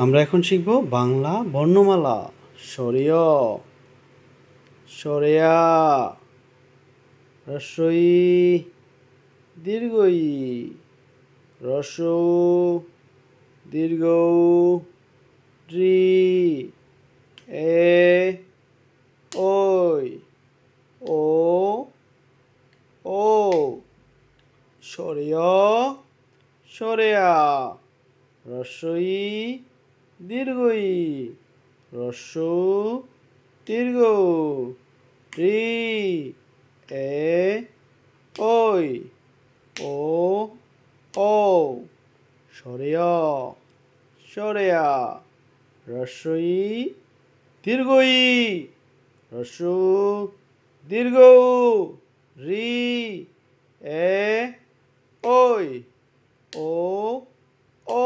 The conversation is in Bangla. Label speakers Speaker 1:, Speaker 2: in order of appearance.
Speaker 1: আমরা এখন শিখব বাংলা বর্ণমালা। স্বরীয়, সরেয়া, হ্রস্ব ই, দীর্ঘ ই, হ্রস্ব উ, দীর্ঘ উ, ঋ, এ, ওই, ও, ও। স্বরীয়, সরেয়া, হ্রস্ব ই, দীর্ঘ ই, হ্রস্ব উ, দীর্ঘ উ, ঋ, এ, ওই, ও, ও। স্বরীয়, সরেয়া, হ্রস্ব ই, দীর্ঘ ই, হ্রস্ব উ, দীর্ঘ উ, ঋ, এ, ওই, ও, ও।